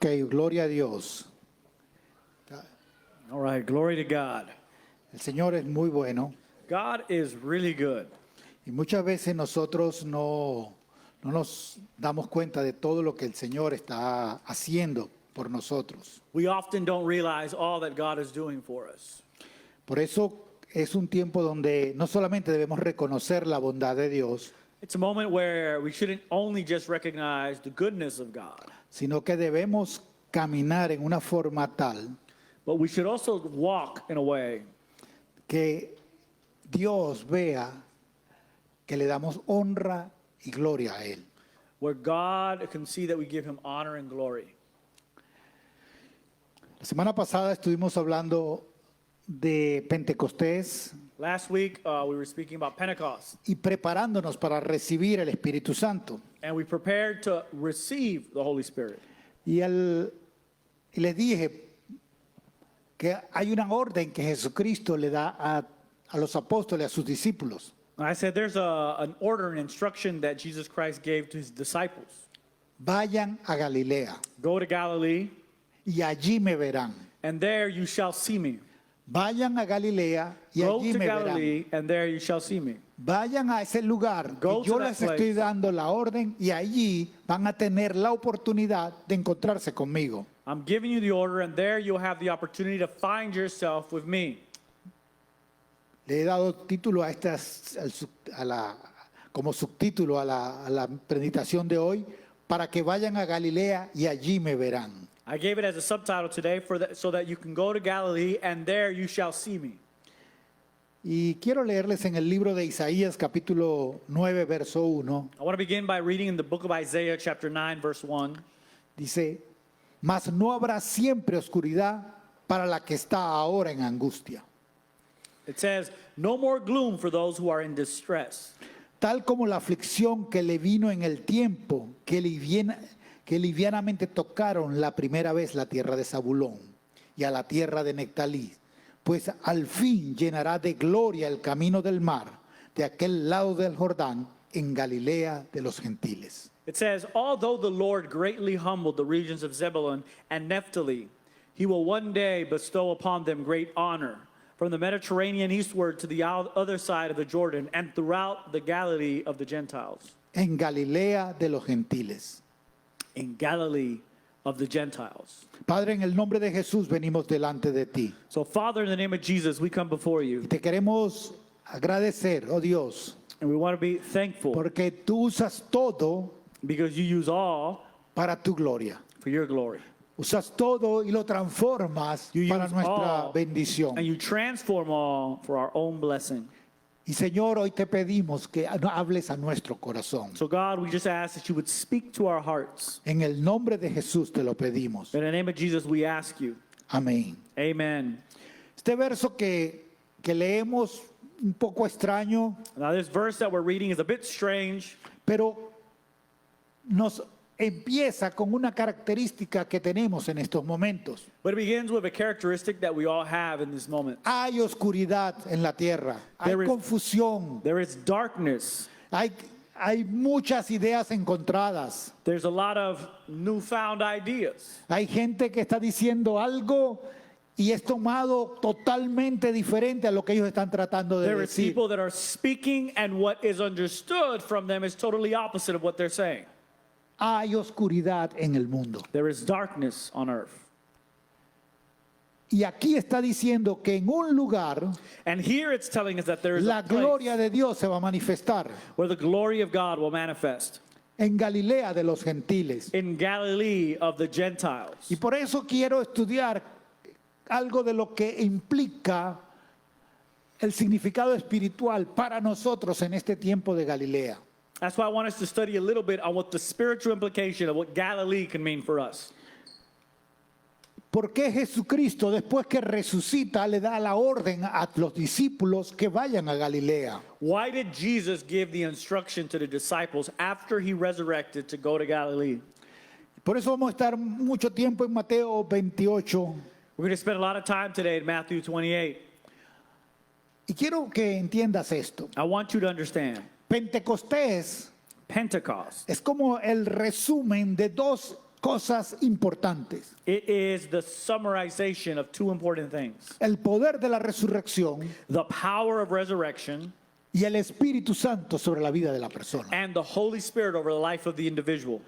Ok, gloria a Dios. All right, glory to God. El Señor es muy bueno God is really good. y muchas veces nosotros no nos damos cuenta de todo lo que el Señor está haciendo por nosotros. We often don't realize all that God is doing for us. Por eso es un tiempo donde no solamente debemos reconocer la bondad de Dios, It's a moment where we shouldn't only just recognize the goodness of God, sino que debemos caminar en una forma tal but we should also walk in a way que Dios vea que le damos honra y gloria a Él. where God can see that we give him honor and glory. La semana pasada estuvimos hablando de Pentecostés Last week, we were speaking about Pentecost, y preparándonos para recibir el Espíritu Santo. and we prepared to receive the Holy Spirit. Y les dije que hay una orden que Jesucristo le da a los apóstoles, a sus discípulos. I said there's an order and instruction that Jesus Christ gave to his disciples. Vayan a Galilea Go to Galilee, y allí me verán. and there you shall see me. Vayan a Galilea y Go allí to me verán. Galilee, and there you shall see me. Vayan a ese lugar Go que yo to that les estoy place. dando la orden y allí van a tener la oportunidad de encontrarse conmigo. I'm giving you the order, and there you'll have the opportunity to find yourself with me. Le he dado título a como subtítulo a la predicación de hoy, para que vayan a Galilea y allí me verán. I gave it as a subtitle today so that you can go to Galilee, and there you shall see me. Y quiero leerles en el libro de Isaías capítulo 9, verso 1. I want to begin by reading in the book of Isaiah, chapter 9, verse 1. Dice, mas no habrá siempre oscuridad para la que está ahora en angustia. It says, "No more gloom for those who are in distress, Tal como la aflicción que le vino en el tiempo que livianamente tocaron la primera vez la tierra de Zabulón y a la tierra de Nectalí, pues al fin llenará de gloria el camino del mar de aquel lado del Jordán en Galilea de los gentiles. It says, "Although the Lord greatly humbled the regions of Zebulun and Naphtali, he will one day bestow upon them great honor, from the Mediterranean eastward to the other side of the Jordan, and throughout the Galilee of the Gentiles." En Galilea de los gentiles. In Galilee of the Gentiles. Padre, en el nombre de Jesús venimos delante de ti. So, Father, in the name of Jesus, we come before Y you, te queremos agradecer, oh Dios, and we want to be thankful porque tú usas todo because you use all para tu gloria. for your glory. Usas todo y lo transformas You para use nuestra all, bendición. and you transform all for our own blessing. Y Señor, hoy te pedimos que hables a nuestro corazón. So, God, we just ask that you would speak to our hearts. En el nombre de Jesús te lo pedimos. In the name of Jesus, we ask you. Amén. Amen. Este verso que leemos un poco extraño, Now, this verse that we're reading is a bit strange, pero nos empieza con una característica que tenemos en estos momentos. but it begins with a characteristic that we all have in this moment. Hay oscuridad en la tierra, hay There is- confusión, There is darkness. hay muchas ideas encontradas. There's a lot of newfound ideas. Hay gente que está diciendo algo y es tomado totalmente diferente a lo que ellos están tratando de There is decir. people that are speaking, and what is understood from them is totally opposite of what they're saying. Hay oscuridad en el mundo. There is darkness on earth. Y aquí está diciendo que en un lugar And here it's telling us that there is la a place gloria de Dios se va a manifestar. where the glory of God will manifest. En Galilea de los gentiles. In Galilee of the Gentiles. Y por eso quiero estudiar algo de lo que implica el significado espiritual para nosotros en este tiempo de Galilea. That's why I want us to study a little bit on what the spiritual implication of what Galilee can mean for us. ¿Por qué Jesucristo, después que resucita, le da la orden a los discípulos que vayan a Galilea? Why did Jesus give the instruction to the disciples after he resurrected to go to Galilee? Por eso vamos a estar mucho tiempo en Mateo 28. We're going to spend a lot of time today in Matthew 28. Y quiero que entiendas esto. I want you to understand. Pentecostés Pentecost es como el resumen de dos cosas importantes. It is the summarization of two important things: El poder de la resurrección the power of resurrection y el Espíritu Santo sobre la vida de la persona. and the Holy Spirit over the life of the individual.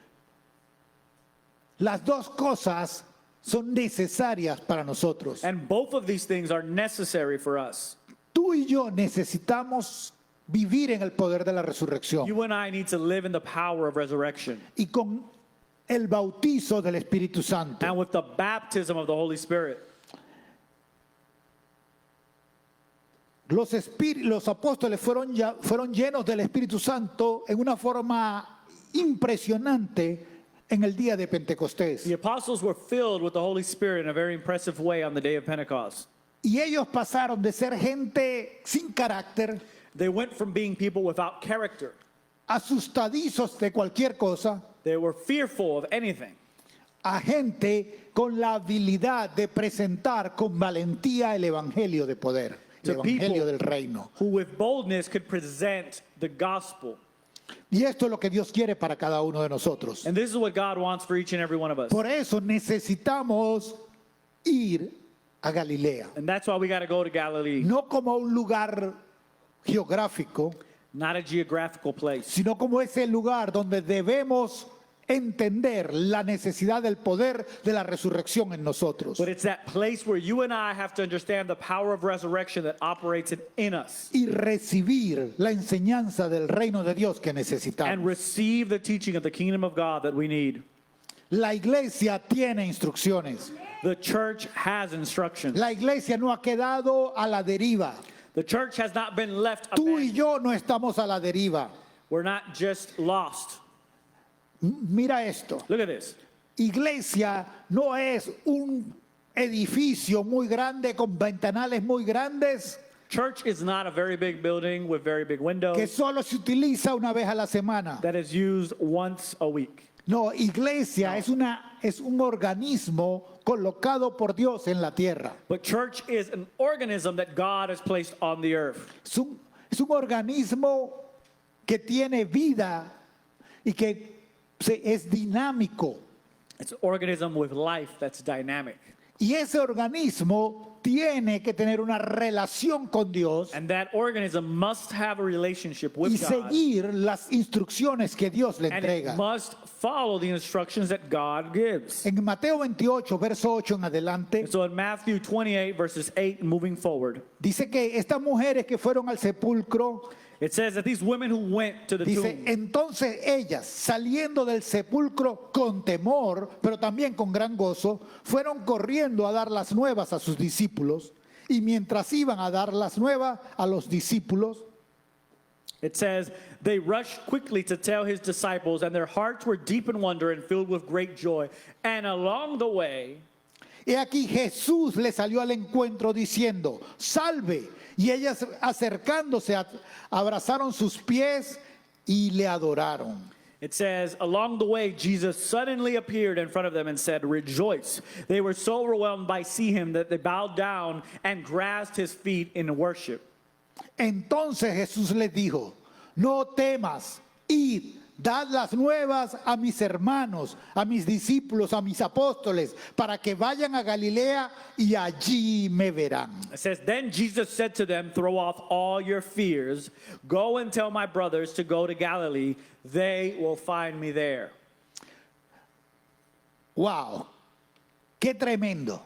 Las dos cosas son necesarias para nosotros. And both of these things are necessary for us. Tú y yo necesitamos vivir en el poder de la resurrección You and I need to live in the power of resurrection. y con el bautizo del Espíritu Santo. And with the baptism of the Holy Spirit. Los apóstoles fueron llenos del Espíritu Santo en una forma impresionante en el día de Pentecostés. The apostles were filled with the Holy Spirit in a very impressive way on the day of Pentecost. Y ellos pasaron de ser gente sin carácter, They went from being people without character. asustadizos de cualquier cosa, They were fearful of anything, a gente con la habilidad de presentar con valentía el Evangelio de poder, el To Evangelio people del reino. who with boldness could present the gospel. Y esto es lo que Dios quiere para cada uno de nosotros. And this is what God wants for each and every one of us. Por eso necesitamos ir a Galilea, And that's why we got to go to Galilee, no como un lugar geográfico, not a geographical place, sino como ese lugar donde debemos entender la necesidad del poder de la resurrección en nosotros but it's that place where you and I have to understand the power of resurrection that operates in us y recibir la enseñanza del reino de Dios que and necesitamos. receive the teaching of the kingdom of God that we need. La iglesia tiene instrucciones. The church has instructions. La iglesia no ha quedado a la deriva. The church has not been left Tú y abandoned. yo no estamos a la deriva. We're not just lost. Mira esto. Look at this. Iglesia no es un edificio muy grande con ventanales muy grandes Church is not a very big building with very big que windows solo se utiliza una vez a la semana. that is used once a week. No, iglesia es un organismo colocado por Dios en la tierra. But church is an organism that God has placed on the earth. Es un organismo que tiene vida y que es dinámico. It's an organism with life that's dynamic. Y ese organismo tiene que tener una relación con Dios And that organism must have a relationship with y God. seguir las instrucciones que Dios le And it entrega. must follow the instructions that God gives. En Mateo 28, verso 8 en adelante, And so in Matthew 28, verses 8 and moving forward, dice que estas mujeres que fueron al sepulcro, it says that these women who went to the dice, tomb, entonces ellas, saliendo del sepulcro con temor, pero también con gran gozo, fueron corriendo a dar las nuevas a sus discípulos. Y mientras iban a dar las nuevas a los discípulos, it says, they rushed quickly to tell his disciples, and their hearts were deep in wonder and filled with great joy. And along the way, he aquí Jesús le salió al encuentro diciendo, salve. Y ellas acercándose abrazaron sus pies y le adoraron. it says, along the way, Jesus suddenly appeared in front of them and said, rejoice. They were so overwhelmed by seeing him that they bowed down and grasped his feet in worship. Entonces Jesús les dijo, no temas, id, dad las nuevas a mis hermanos, a mis discípulos, a mis apóstoles, para que vayan a Galilea y allí me verán. It says, then Jesus said to them, throw off all your fears. Go and tell my brothers to go to Galilee. They will find me there. ¡Wow! ¡Qué tremendo!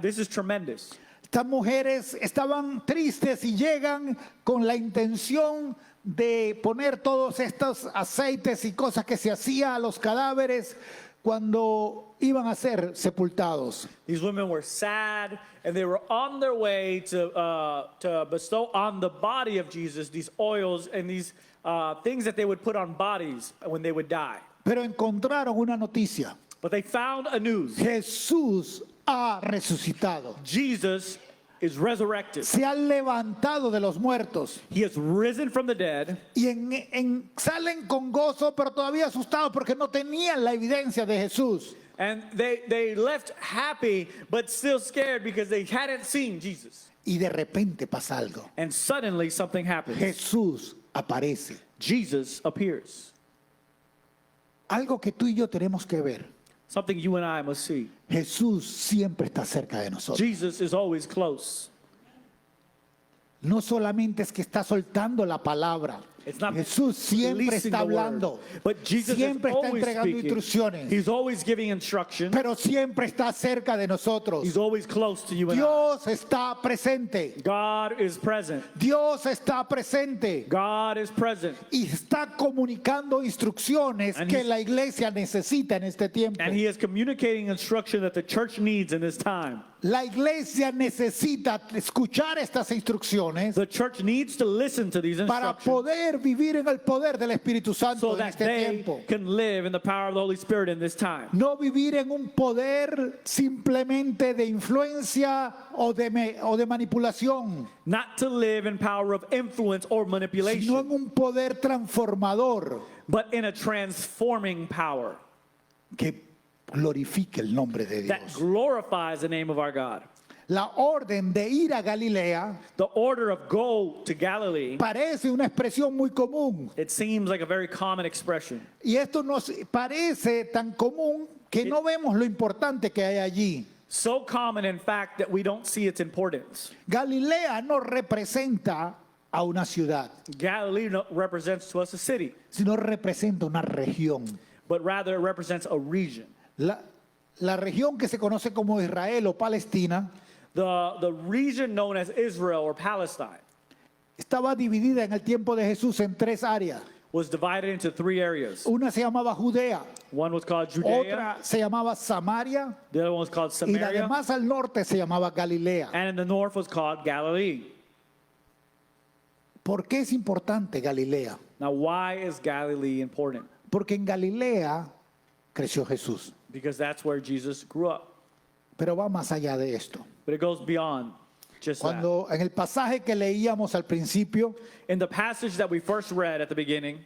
This is tremendous. Estas mujeres estaban tristes y llegan con la intención de poner todos estos aceites y cosas que se hacía a los cadáveres cuando iban a ser sepultados. These women were sad, and they were on their way to bestow on the body of Jesus these oils and these things that they would put on bodies when they would die. Pero encontraron una noticia. But they found a news. Jesús ha resucitado. Jesus is resurrected. Se ha levantado de los muertos. He has risen from the dead. Y salen con gozo, pero todavía asustados porque no tenían la evidencia de Jesús. And they left happy, but still scared because they hadn't seen Jesus. Y de repente pasa algo. And suddenly something happens. Jesús aparece. Jesus appears. Algo que tú y yo tenemos que ver. something you and I must see. Jesús siempre está cerca de nosotros. Jesus is always close. No solamente es que está soltando la palabra. It's not Jesús siempre releasing está the word, hablando. but Jesus Siempre is está always entregando speaking. instrucciones. He's always giving instruction. Pero siempre está cerca de nosotros. He's always close to you and I. Dios está presente. God is present. Dios está presente. God is present. Y está comunicando instrucciones And que he's- la iglesia necesita en este tiempo. And he is communicating instruction that the church needs in this time. La iglesia necesita escuchar estas instrucciones The church needs to listen to these para instructions poder vivir en el poder del Espíritu Santo so en that este they tiempo. can live in the power of the Holy Spirit in this time. No vivir en un poder simplemente de influencia o de manipulación, Not to live in power of influence or sino en manipulation, un poder transformador but in a transforming power que glorifique el nombre de that Dios. glorifies the name of our God. La orden de ir a Galilea The order of go to Galilee, parece una expresión muy común. it seems like a very common expression. Y esto nos parece tan común que no vemos lo importante que hay allí. So common, in fact, that we don't see its importance. Galilea no representa a una ciudad, Galilee represents to us a city, sino representa una región. but rather it represents a region. La región que se conoce como Israel o Palestina The region known as Israel or Palestine estaba dividida en el tiempo de Jesús en tres áreas. was divided into three areas. Una se llamaba Judea, One was called Judea, otra se llamaba Samaria the other one was called y la Samaria, de más al norte se llamaba Galilea. and in the north was called Galilee. ¿Por qué es importante Galilea? Now, why is Galilee important? Porque en Galilea creció Jesús. Because that's where Jesus grew up. Pero va más allá de esto. But it goes beyond just that. Cuando en el pasaje que leíamos al principio In the passage that we first read at the beginning,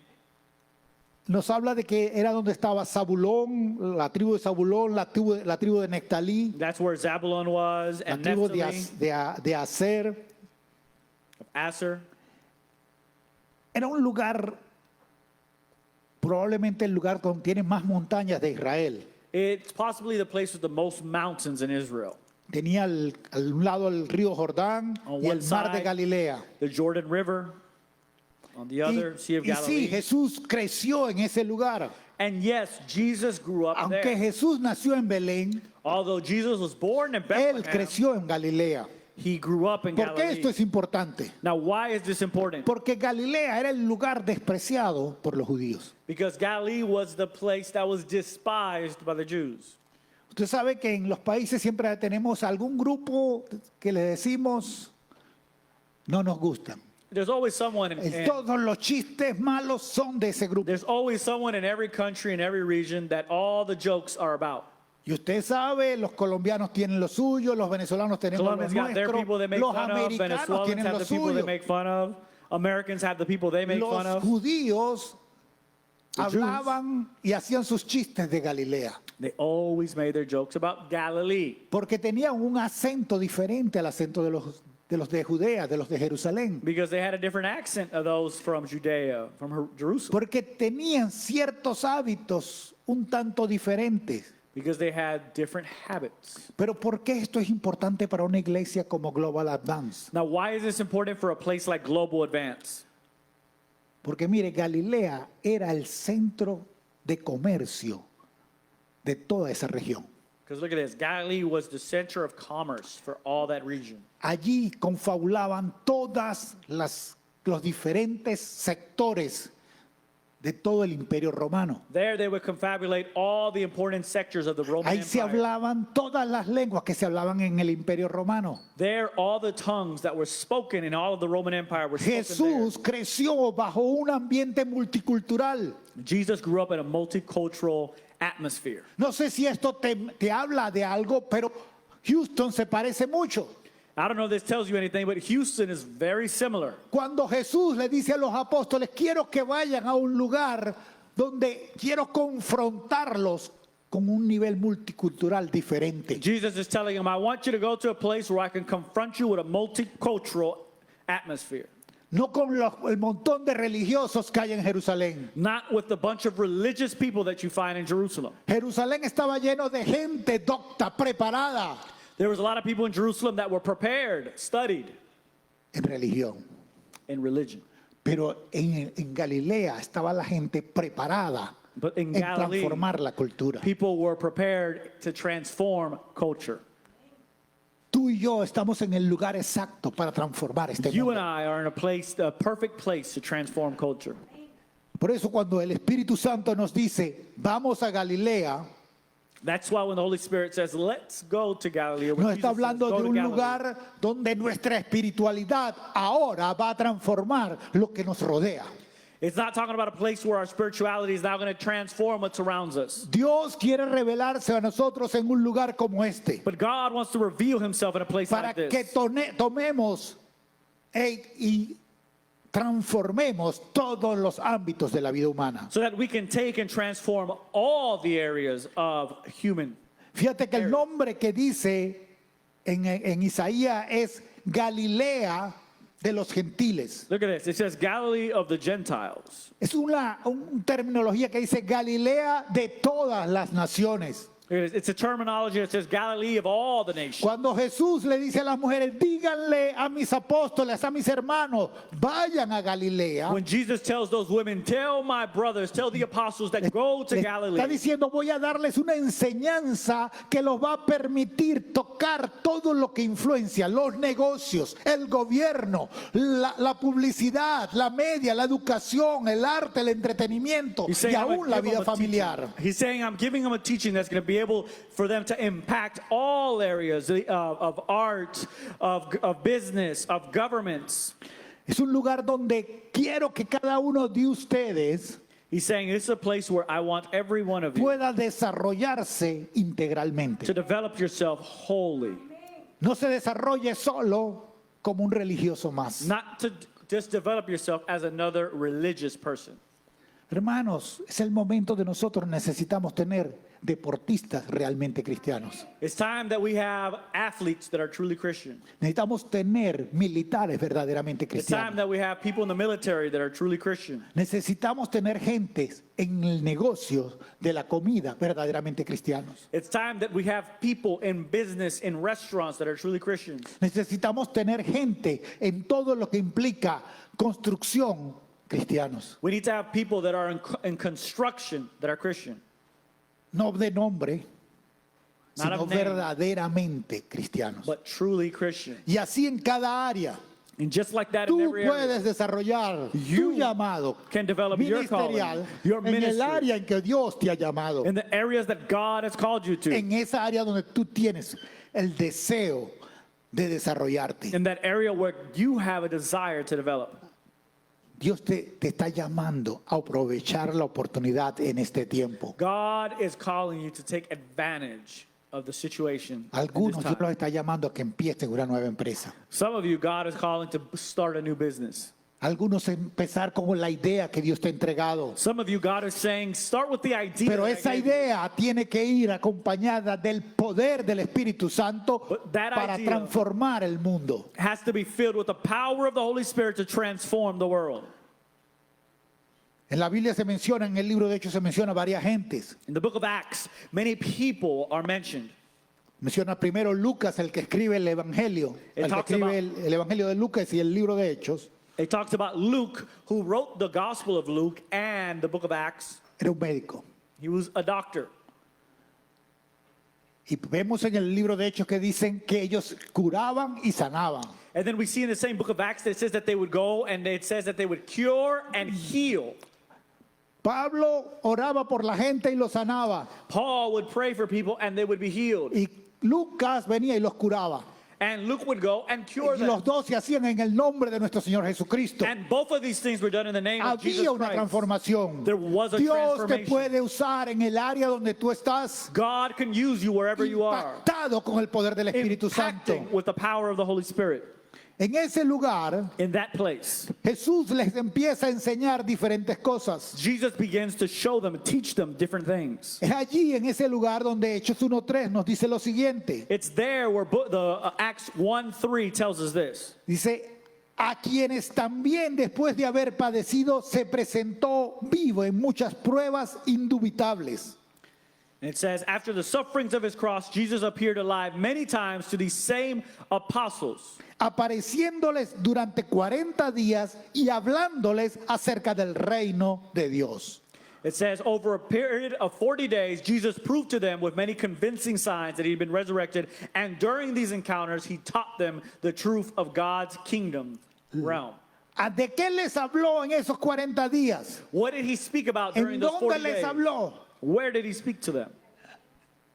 nos habla de que era donde estaba Zabulón, la tribu de Zabulón, la tribu de Nectalí, that's where Zabulon was, la and tribu de, Naphtali, de Aser. Aser. Era un lugar, probablemente el lugar donde tiene más montañas de Israel. It's possibly the place with the most mountains in Israel. Tenía al un lado el río Jordán On y el one mar de side, Galilea. The Jordan River, on the other, Sea of Y sí, Galilee. Jesús creció en ese lugar. And yes, Jesus grew up Aunque there. Jesús nació en Belén, Although Jesus was born in él Bethlehem, creció en Galilea. he grew up in ¿Por qué Galilee. esto es importante? Now, why is this important? Porque Galilea era el lugar despreciado por los judíos. Because Galilee was the place that was despised by the Jews. Usted sabe que en los países siempre tenemos algún grupo que le decimos no nos gustan. There's always someone Todos los chistes malos son de ese grupo. there's always someone in every country, in every region, that all the jokes are about. Y usted sabe, los colombianos tienen lo suyo, los venezolanos tenemos lo Colombians got their people they nuestro, make los fun of. americanos Venezuelans tienen have lo the people they suyo. make fun of. Americans have the people they make fun Los of. judíos The Jews. hablaban y hacían sus chistes de Galilea, They always made their jokes about Galilee porque tenían un acento diferente al acento de los de Judea, de los de Jerusalén. because they had a different accent of those from Judea, from Jerusalem, Porque tenían ciertos hábitos un tanto diferentes. because they had different habits. Pero ¿por qué esto es importante para una iglesia como Global Advance? Now, why is this important for a place like Global Advance? Porque mire, Galilea era el centro de comercio de toda esa región. Because look at this, Galilee was the center of commerce for all that region. Allí confabulaban los diferentes sectores de todo el imperio romano. There they would confabulate all the important sectors of the Roman Ahí se Empire. hablaban todas las lenguas que se hablaban en el imperio romano. There, all the tongues that were spoken in all of the Roman Empire were spoken Jesús creció bajo un ambiente multicultural. there. Jesus grew up in a multicultural atmosphere. No sé si esto te habla de algo, pero Houston se parece mucho. I don't know if this tells you anything, but Houston is very similar. Cuando Jesús le dice a los apóstoles, quiero que vayan a un lugar donde quiero confrontarlos con un nivel multicultural diferente. Jesus is telling him, I want you to go to a place where I can confront you with a multicultural atmosphere. no con el montón de religiosos que hay en Jerusalén. not with the bunch of religious people that you find in Jerusalem. Jerusalén estaba lleno de gente docta, preparada There was a lot of people in Jerusalem that were prepared, studied en religión. in religion. Pero en Galilea estaba la gente preparada But in en Galilee, transformar la cultura. people were prepared to transform culture. Tú y yo estamos en el lugar exacto para transformar este You and mundo. I are in a place, a perfect place to transform culture. Por eso cuando el Espíritu Santo nos dice, vamos a Galilea, That's why when the Holy Spirit says, let's go to Galilee, or when nos Jesus está says, hablando "Go de to un Galilee," lugar donde nuestra espiritualidad ahora va a transformar lo que nos rodea. it's not talking about a place where our spirituality is now going to transform what surrounds us. Dios quiere revelarse a nosotros en un lugar como este, But God wants to reveal himself in a place para like que this. tomemos y transformemos todos los ámbitos de la vida humana. So that we can take and transform all the areas of human. Fíjate que el nombre que dice en Isaías es Galilea de los gentiles. Look at this. It says Galilee of the Gentiles. Es una terminología que dice Galilea de todas las naciones. It's a terminology that says Galilee of all the nations. Cuando Jesús le dice a las mujeres, díganle a mis apóstoles, a mis hermanos, vayan a Galilea, When Jesus tells those women, tell my brothers, tell the apostles that go to le Galilee. está diciendo, voy a darles una enseñanza que los va a permitir tocar todo lo que influencia, los negocios, el gobierno, la publicidad, la media, la educación, el arte, el entretenimiento He's y saying, I'm aún gonna la give them vida a teaching. familiar. He's saying, I'm giving them a teaching that's going to be able for them to impact all areas of art, of business, of governments. Es un lugar donde quiero que cada uno de ustedes He's saying, this is a place where I want every one of you pueda desarrollarse integralmente. to develop yourself wholly. No se desarrolle solo como un religioso más. Not to just develop yourself as another religious person. Hermanos, es el momento de nosotros necesitamos tener deportistas realmente cristianos. It's time that we have athletes that are truly Christian. Necesitamos tener militares verdaderamente It's time cristianos. that we have people in the military that are truly Christian. Necesitamos tener gentes en el negocio de la comida verdaderamente cristianos. It's time that we have people in business, in restaurants that are truly Christians. Necesitamos tener gente en todo lo que implica construcción cristianos. We need to have people that are in construction that are Christian. No de nombre, Not sino of name. verdaderamente cristianos. But truly Christian. Y así en cada área. And just like that in Tú every area, puedes desarrollar You tu llamado can develop your ministerial calling, your en el ministry. área en que Dios te ha llamado. in the areas that God has called you to, En esa área donde tú tienes el deseo de desarrollarte. in that area where you have a desire to develop. Dios te está llamando a aprovechar la oportunidad en este tiempo. God is calling you to take advantage of the situation. in this Algunos Dios time. los está llamando a que empiecen una nueva empresa. Some of you, God is calling to start a new business. Algunos empezar con la idea que Dios te ha entregado. Some of you, God is saying, start with the idea. Pero that I esa gave you. idea tiene que ir acompañada del poder del Espíritu Santo But that para idea- transformar el mundo. Has to be filled with the power of the Holy Spirit to transform the world. En la Biblia se menciona, en el libro de Hechos se menciona varias gentes. In the book of Acts, many people are mentioned. Menciona primero Lucas, el que escribe el Evangelio, It el que talks escribe about- el Evangelio de Lucas y el libro de Hechos. It talks about Luke, who wrote the Gospel of Luke and the book of Acts. Era un médico. He was a doctor. Y vemos en el libro de Hechos que dicen que ellos curaban y sanaban. And then we see in the same book of Acts that it says that they would go and it says that they would cure and heal. Pablo oraba por la gente y los sanaba. Paul would pray for people and they would be healed. Y Lucas venía y los curaba. And Luke would go and cure Y los them. dos se hacían en el nombre de nuestro Señor Jesucristo. And both of these things were done in the name of Jesus Había una Christ. transformación. There was a Dios te transformation. puede usar en el área donde tú estás God can use you wherever you are. impactado con el poder del Espíritu Santo. Impacting with the power of the Holy Spirit. En ese lugar, In that place, Jesús les empieza a enseñar diferentes cosas. Jesus begins to show them, teach them different things. Es allí, en ese lugar, donde Hechos 1:3 nos dice lo siguiente. It's there where Acts 1:3 tells us this. Dice, a quienes también después de haber padecido se presentó vivo en muchas pruebas indubitables. And it says, after the sufferings of his cross, Jesus appeared alive many times to these same apostles, Apareciéndoles durante 40 días y hablándoles acerca del reino de Dios. It says, over a period of 40 days, Jesus proved to them with many convincing signs that he'd been resurrected. And during these encounters, he taught them the truth of God's kingdom realm. ¿De qué les habló en esos 40 días? What did he speak about during ¿En those dónde 40 les days? habló? Where did he speak to them?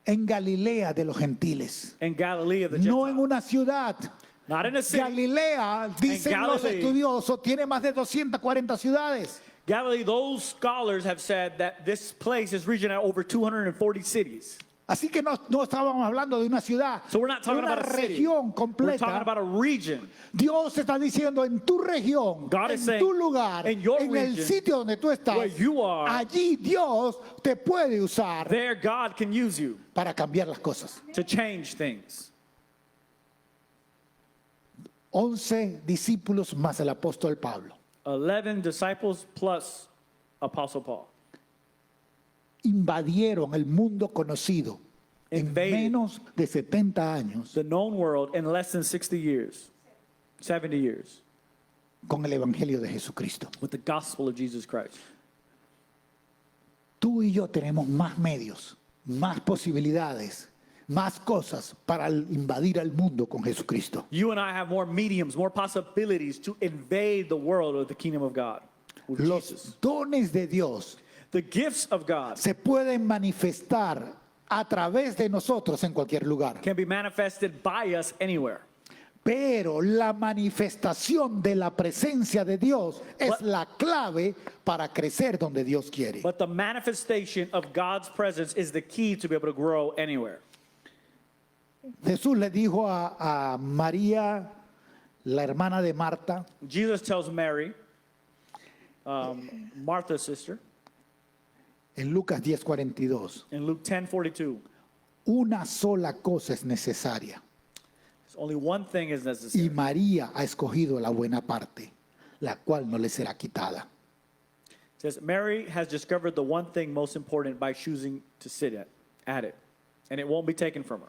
En Galilea de los gentiles. In Galilee of the No en Gentiles. una ciudad. Not in a city. Galilea, dicen los Galilee. estudiosos, tiene más de 240 ciudades. Galilee, those scholars have said that this place, this region, had over 240 cities. Así que no estábamos hablando de una ciudad, So we're not de talking una about a city. región We're talking completa. about a region. Dios está diciendo en tu región, God is en saying, tu lugar, in your en el region, sitio donde tú estás, where you are, allí Dios te puede usar There, God can use you para cambiar las cosas. to change things. 11 discípulos más el apóstol Pablo 11 disciples plus Apostle Paul invadieron el mundo conocido en Invaded. menos de 70 años the known world in less than 60 years, 70 years, con el evangelio de Jesucristo. with the gospel of Jesus Christ. Tú y yo tenemos más medios, más posibilidades, más cosas para invadir al mundo con Jesucristo. You and I have more mediums, more possibilities to invade the world of the kingdom of God with Los Jesus. dones de Dios The gifts of God se pueden manifestar a través de nosotros en cualquier lugar. can be manifested by us anywhere. Pero la manifestación de la presencia de Dios es But- la clave para crecer donde Dios quiere. But the manifestation of God's presence is the key to be able to grow anywhere. Jesús le dijo a María, la hermana de Marta, Jesus tells Mary, Martha's sister, en Lucas 10:42, in Luke 10:42, una sola cosa es necesaria only one thing is y necessary. María ha escogido la buena parte, la cual no le será quitada. It says, Mary has discovered the one thing most important by choosing to sit at it, and it won't be taken from her.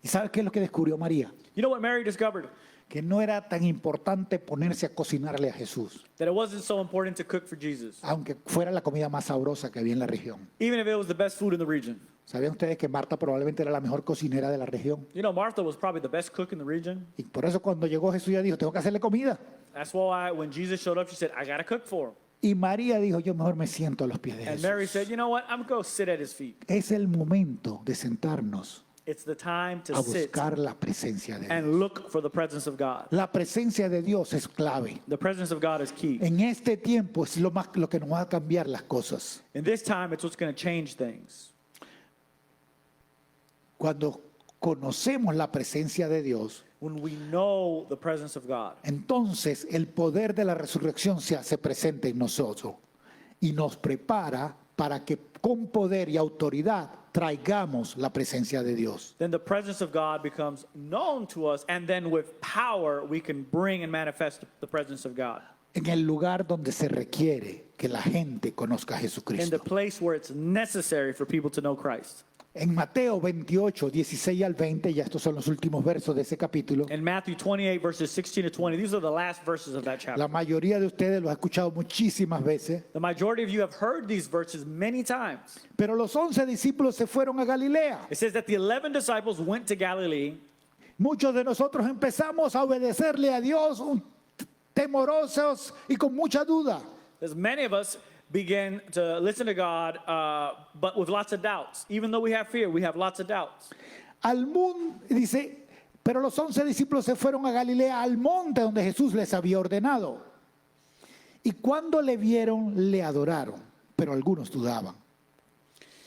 ¿Y sabes qué es lo que descubrió María? You know what Mary discovered? Que no era tan importante ponerse a cocinarle a Jesús, That it wasn't so important to cook for Jesus, aunque fuera la comida más sabrosa que había en la región. even if it was the best food in the region. ¿Sabían ustedes que Marta probablemente era la mejor cocinera de la región? You know, Martha was probably the best cook in the region. Y por eso cuando llegó Jesús ya dijo, tengo que hacerle comida. That's why when Jesus showed up, she said, I got to cook for him. Y María dijo, yo mejor me siento a los pies de And Mary Jesús. said, you know what? I'm going to go sit at his feet. Es el momento de sentarnos It's the time to a sit buscar la presencia de Dios. and look for the presence of God. La presencia de Dios es clave. The presence of God is key. En este tiempo es lo que nos va a cambiar las cosas. In this time, it's what's going to change things. Cuando conocemos la presencia de Dios, When we know the presence of God, entonces el poder de la resurrección se hace presente en nosotros y nos prepara para que con poder y autoridad traigamos la presencia de Dios. then the presence of God becomes known to us, and then with power, we can bring and manifest the presence of God En el lugar donde se requiere que la gente conozca a in the Jesucristo. place where it's necessary for people to know Christ. En Mateo 28, 16 al 20, ya estos son los últimos versos de ese capítulo, In Matthew 28, verses 16 to 20, these are the last verses of that chapter. la mayoría de ustedes los ha escuchado muchísimas veces, The majority of you have heard these verses many times. pero los 11 discípulos se fueron a Galilea. It says that the 11 disciples went to Galilee. Muchos de nosotros empezamos a obedecerle a Dios temorosos y con mucha duda. As many of us begin to listen to God, but with lots of doubts. Even though we have fear, we have lots of doubts. Al mundo, dice, pero los 11 discípulos se fueron a Galilea, al monte donde Jesús les había ordenado. Y cuando le vieron, le adoraron, pero algunos dudaban.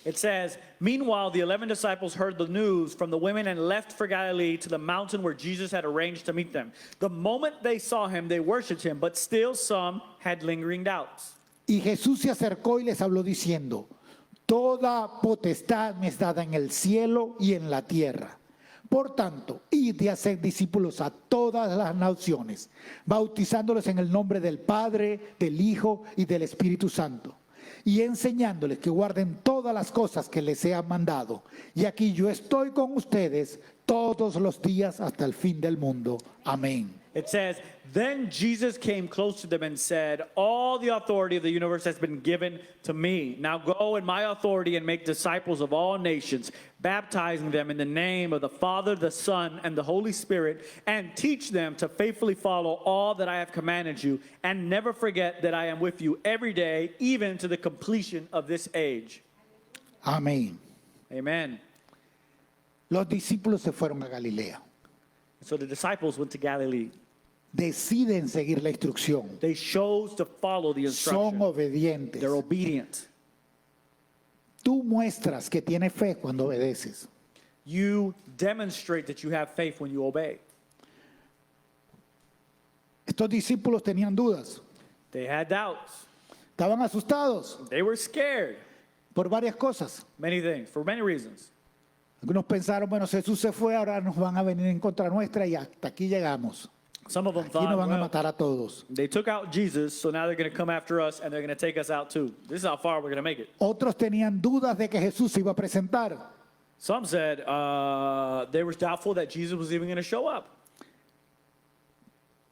It says, meanwhile, the 11 disciples heard the news from the women and left for Galilee to the mountain where Jesus had arranged to meet them. The moment they saw him, they worshiped him, but still some had lingering doubts. Y Jesús se acercó y les habló diciendo, toda potestad me es dada en el cielo y en la tierra. Por tanto, id y haced discípulos a todas las naciones, bautizándolos en el nombre del Padre, del Hijo y del Espíritu Santo, y enseñándoles que guarden todas las cosas que les he mandado. Y aquí yo estoy con ustedes todos los días hasta el fin del mundo. Amén. It says, then Jesus came close to them and said, all the authority of the universe has been given to me. Now go in my authority and make disciples of all nations, baptizing them in the name of the Father, the Son, and the Holy Spirit, and teach them to faithfully follow all that I have commanded you, and never forget that I am with you every day, even to the completion of this age. Amén. Amen. Los discípulos se fueron a Galilea. So the disciples went to Galilee. Deciden seguir la instrucción. They chose to follow the Son instruction. obedientes. They're obedient. Tú muestras que tienes fe cuando obedeces. You demonstrate that you have faith when you obey. Estos discípulos tenían dudas. They had doubts. Estaban asustados They were scared. por varias cosas. Many things, for many reasons. Algunos pensaron, bueno, Jesús se fue, ahora nos van a venir en contra nuestra y hasta aquí llegamos. Some of them Aquí thought, nos van a well, matar a todos. they took out Jesus, so now they're going to come after us and they're going to take us out too. This is how far we're going to make it. Otros tenían dudas de que Jesús se iba a presentar. Some said they were doubtful that Jesus was even going to show up,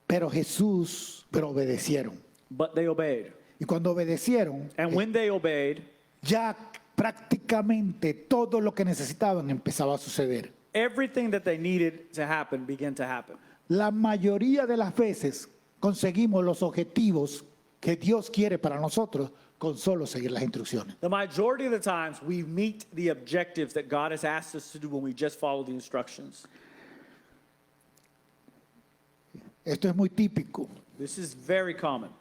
Pero obedecieron. but they obeyed. Y cuando obedecieron, And when they obeyed, ya prácticamente todo lo que necesitaban empezaba a suceder. everything that they needed to happen began to happen. La mayoría de las veces conseguimos los objetivos que Dios quiere para nosotros con solo seguir las instrucciones. The majority of the times, we meet the objectives that God has asked us to do when we just follow the instructions. Esto es muy típico. This is very common.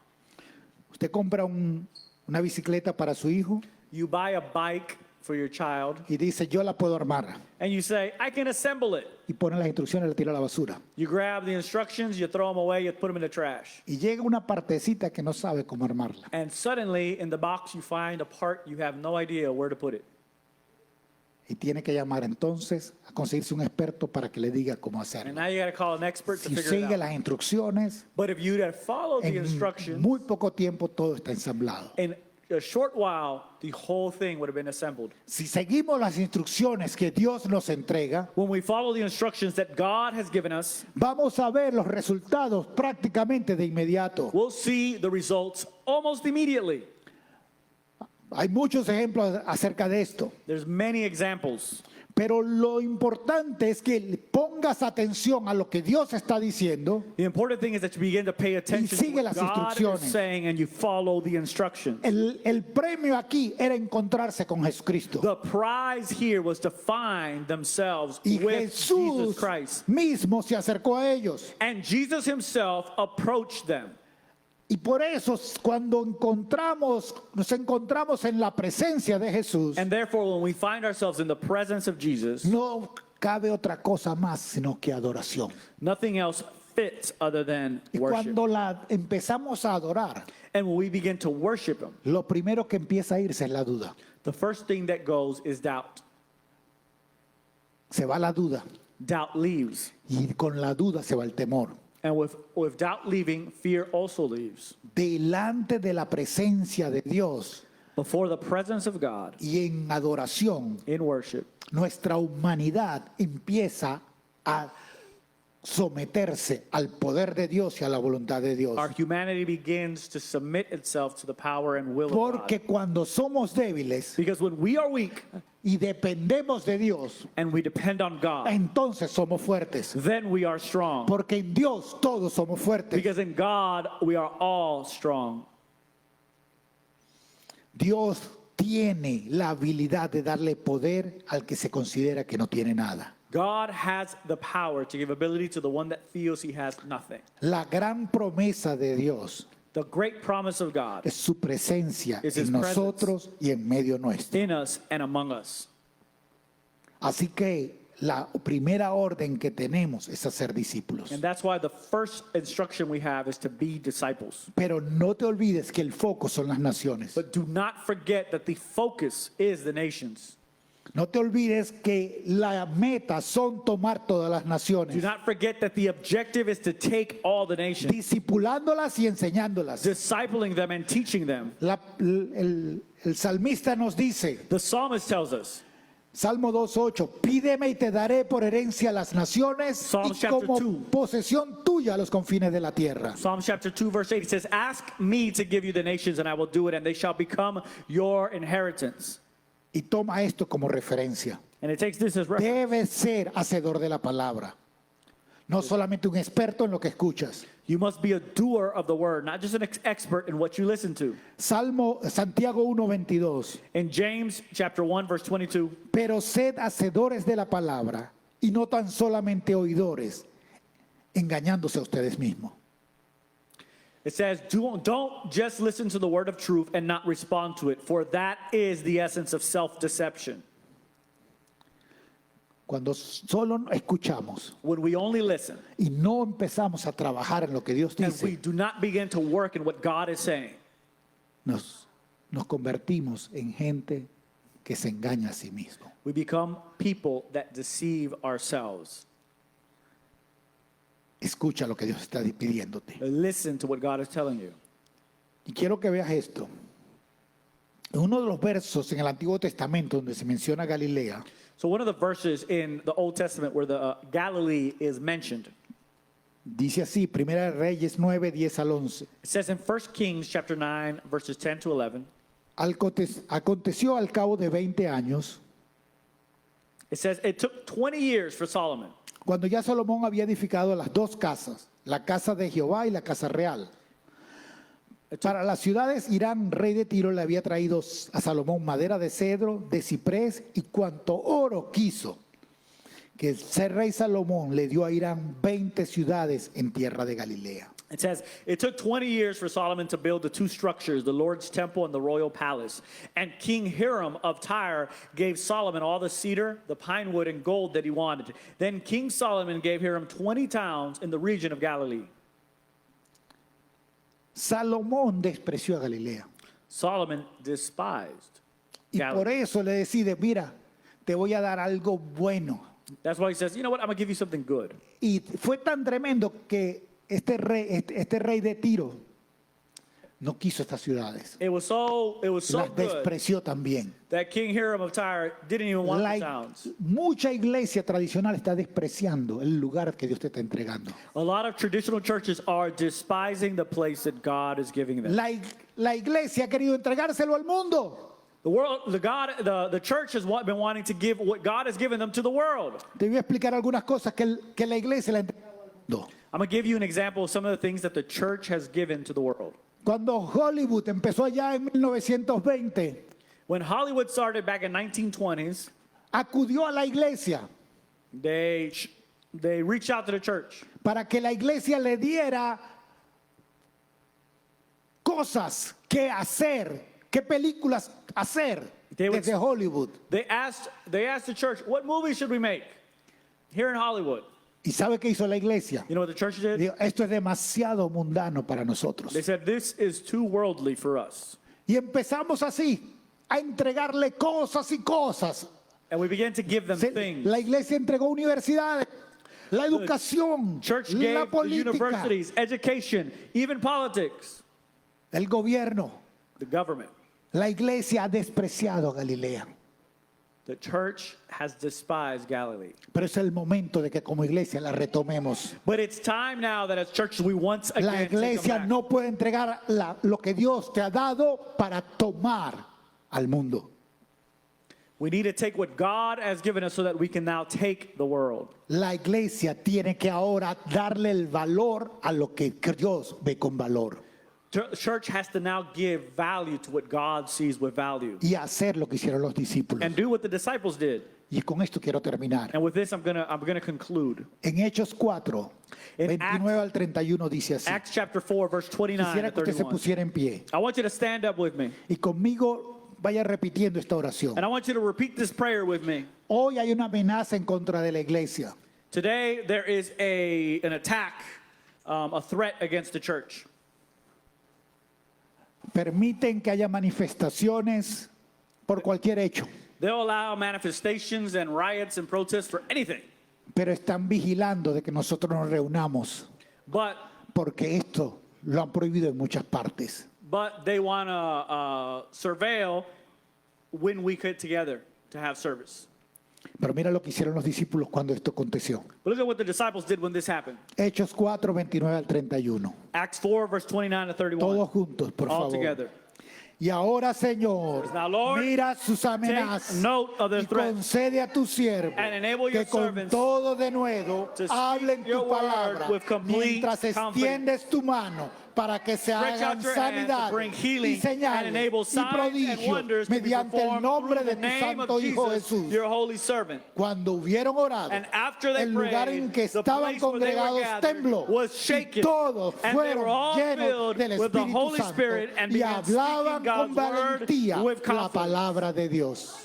Usted compra una bicicleta para su hijo You buy a bike for your child, y dice, yo la puedo armar. and you say, I can assemble it. Y pone las instrucciones y la tira a la basura. You grab the instructions, you throw them away, you put them in the trash. Y llega una partecita que no sabe cómo armarla. And suddenly, in the box, you find a part you have no idea where to put it. Y tiene que llamar entonces a conseguirse un experto para que le diga cómo And hacerlo. now you got to call an expert to Si figure it sigue out. las instrucciones, But if you'd have followed the en instructions, muy poco tiempo todo está ensamblado. in a short while, the whole thing would have been assembled. Si seguimos las instrucciones que Dios nos entrega, When we follow the instructions that God has given us, vamos a ver los resultados prácticamente de inmediato. we'll see the results almost immediately. Hay muchos ejemplos acerca de esto, There's many examples. pero lo importante es que pongas atención a lo que Dios está diciendo The important thing is that you begin to pay attention to sigue what las God instrucciones. is saying and you follow the instructions. El premio aquí era encontrarse con Jesucristo. The prize here was to find themselves Y with Jesus Jesús Christ. mismo se acercó a ellos. And Jesus himself approached them. Y por eso cuando nos encontramos en la presencia de Jesús, And therefore, when we find ourselves in the presence of Jesus, no cabe otra cosa más sino que adoración. nothing else fits other than Y worship. cuando la empezamos a adorar, And when we begin to worship him, lo primero que empieza a irse es la duda. the first thing that goes is doubt. Se va la duda Doubt leaves. y con la duda se va el temor. And with doubt leaving, fear also leaves. Delante de la presencia de Dios Before the presence of God y en adoración, in worship, nuestra humanidad empieza a someterse al poder de Dios y a la voluntad de Dios. our humanity begins to submit itself to the power and will of God. Porque cuando somos débiles Because when we are weak y dependemos de Dios, and we depend on God, entonces somos fuertes. then we are strong. Porque en Dios todos somos fuertes. Because in God, we are all strong. Dios tiene la habilidad de darle poder al que se considera que no tiene nada. God has the power to give ability to the one that feels he has nothing. La gran promesa de Dios The great promise of God es su presencia Is His en nosotros y en medio nuestro. in us and among us. Así que la primera orden que tenemos es hacer discípulos. And that's why the first instruction we have is to be disciples. Pero no te olvides que el foco son las naciones. But do not forget that the focus is the nations. No te olvides que la meta son tomar todas las Do naciones, not forget that the objective is to take all the nations, discipulándolas y enseñándolas. discipling them and teaching them. El salmista nos dice, The psalmist tells us, Salmo 2:8, pídeme y te daré por herencia las naciones Psalms y chapter como 2. posesión tuya los confines de la tierra. Psalms chapter 2, verse 8, it says, ask me to give you the nations, and I will do it, and they shall become your inheritance. Y toma esto como referencia. And it takes this as reference. Debes ser hacedor de la palabra, no solamente un experto en lo que escuchas. You must be a doer of the word, not just an expert in what you listen to. Santiago 1:22. In James chapter 1, verse 22, Pero sed hacedores de la palabra y no tan solamente oidores, engañándose a ustedes mismos. it says, don't just listen to the word of truth and not respond to it, for that is the essence of self-deception. Cuando solo escuchamos When we only listen y no empezamos a trabajar en lo que Dios and we dice, do not begin to work in what God is saying, nos convertimos en gente que se engaña a sí mismo. we become people that deceive ourselves. Escucha lo que Dios está pidiéndote. Listen to what God is telling you. Y quiero que veas esto. En uno de los versos en el Antiguo Testamento donde se menciona Galilea, So one of the verses in the Old Testament where the Galilee is mentioned, dice así, Primera de Reyes 9, 10 al 11. it says in 1 Kings chapter 9, verses 10 to 11, Aconteció al cabo de 20 años, it says, it took 20 years for Solomon. cuando ya Salomón había edificado las dos casas, la casa de Jehová y la casa real. Para las ciudades, Irán, rey de Tiro, le había traído a Salomón madera de cedro, de ciprés y cuanto oro quiso. Que el rey Salomón le dio a Irán 20 ciudades en tierra de Galilea. It says, it took 20 years for Solomon to build the two structures, the Lord's temple and the royal palace. And King Hiram of Tyre gave Solomon all the cedar, the pine wood, and gold that he wanted. Then King Solomon gave Hiram 20 towns in the region of Galilee. Salomón despreció a Galilea. Solomon despised Y por Galilee. eso le decide, mira, te voy a dar algo bueno. That's why he says, you know what, I'm going to give you something good. Y fue tan tremendo que este rey de Tiro no quiso estas ciudades. It was so Las good despreció también. that King Hiram of Tyre didn't even want the towns. Mucha iglesia tradicional está despreciando el lugar que Dios te está entregando. A lot of traditional churches are despising the place that God is giving them. La iglesia ha querido entregárselo al mundo. The church has been wanting to give what God has given them to the world. Te voy a explicar algunas cosas que la iglesia le ha entregado al mundo. I'm going to give you an example of some of the things that the church has given to the world. Cuando Hollywood empezó allá en 1920, When Hollywood started back in 1920s, acudió a la iglesia they reached out to the church para que la iglesia le diera cosas que hacer, qué películas hacer They would- desde Hollywood. They asked the church, what movie should we make here in Hollywood? ¿Y sabe qué hizo la iglesia? You know what the church did? Dijo, esto es demasiado mundano para nosotros. They said, this is too worldly for us. Y empezamos así a entregarle cosas y cosas. And we began to give them things. La iglesia entregó universidades, la educación, Church la gave the política, universities, education, even politics, el gobierno. the government. La iglesia ha despreciado a Galilea. The church has despised Galilee. Pero es el momento de que como iglesia la retomemos. But it's time now that as churches we once La again take them iglesia back. no puede entregar lo que Dios te ha dado para tomar al mundo. We need to take what God has given us so that we can now take the world. La iglesia tiene que ahora darle el valor a lo que Dios ve con valor Church has to now give value to what God sees with value y hacer lo que hicieron los discípulos. and do what the disciples did. Y con esto quiero terminar. And with this, I'm gonna conclude. En Hechos 4, En 29 al 31 dice así. Acts chapter 4, verse 29 Quisiera and que usted se 31. pusiera en pie I want you to stand up with me, y conmigo vaya repitiendo esta oración. and I want you to repeat this prayer with me. Hoy hay una amenaza en contra de la iglesia. Today, there is an attack, a threat against the church. Permiten que haya manifestaciones por cualquier hecho. They'll allow manifestations and riots and protests for anything. pero están vigilando de que nosotros nos reunamos, But porque esto lo han prohibido en muchas partes. they want to surveil when we get together to have service. Pero mira lo que hicieron los discípulos cuando esto aconteció. But look at what the disciples did when this happened. Hechos 4, 29 al 31. Acts 4, verse 29 to 31. Todos juntos, por All favor. together. Y ahora, Señor, Now, Lord, mira sus Take amenazas note of their y threats concede a tu siervo and enable your que con servants todo de nuevo to speak hablen your tu word palabra with complete mientras confidence. extiendes tu mano para que se Stretch hagan out your hand to sanidades bring y healing and señales enable y signs and prodigios wonders to be mediante el performed nombre through de the tu name santo of Hijo Jesus, Jesús. your holy servant. Cuando hubieron orado, And after they el lugar prayed, en que the estaban place where they were congregados gathered tembló was y shaken, todos and they were fueron all llenos filled del with the Espíritu Holy Santo Spirit and y began hablaban speaking con God's word valentía with la confidence. palabra de Dios.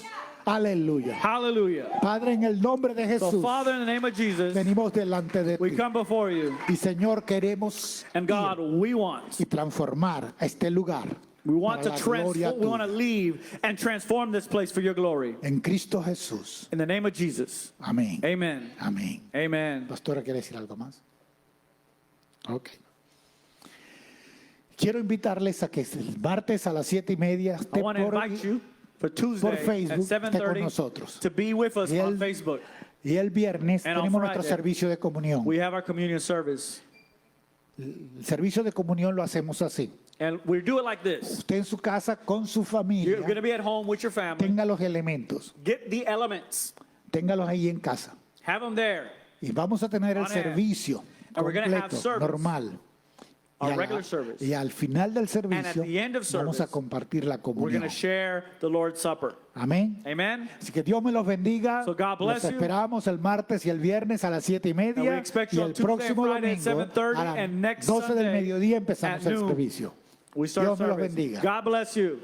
Aleluya. Hallelujah. Padre, en el nombre de So, Jesús, Father, in the name of Jesus, venimos delante de we ti. come before you. Y Señor, queremos And God, ir we want. y transformar a este lugar We want to para la gloria transform. We want to tuya. leave and transform this place for your glory. En Cristo Jesús. In the name of Jesus. Amén. Amen. Amén. Amen. Pastora, ¿quiere decir algo más? Ok. Quiero invitarles a que el martes a las 7:30 I esté want to invite you for Tuesday at Facebook, esté con 7:30 nosotros. to be with us Y on el- Facebook. Y el viernes And on tenemos nuestro Friday, servicio de comunión. We have our communion service. El servicio de comunión lo hacemos así. And we do it like this. Usted en su casa con su You're familia going to be at home with your family. tenga los elementos, Get the elements. téngalos ahí en casa. Have them there. Y vamos a tener el On hand. servicio And we're gonna have completo, service. normal. Our Y regular service. y al final del servicio the end of vamos a service, compartir la We're going comunión. to share the Lord's Supper. Amén. Amen. Así que Dios me los bendiga. So God Los bless you. esperamos el martes y el viernes a las 7:30 And we expect y you el on Tuesday and próximo Friday at domingo 7:30 a las and next 12 del Sunday mediodía empezamos at el noon. servicio. We start Dios me los service. bendiga. God bless you.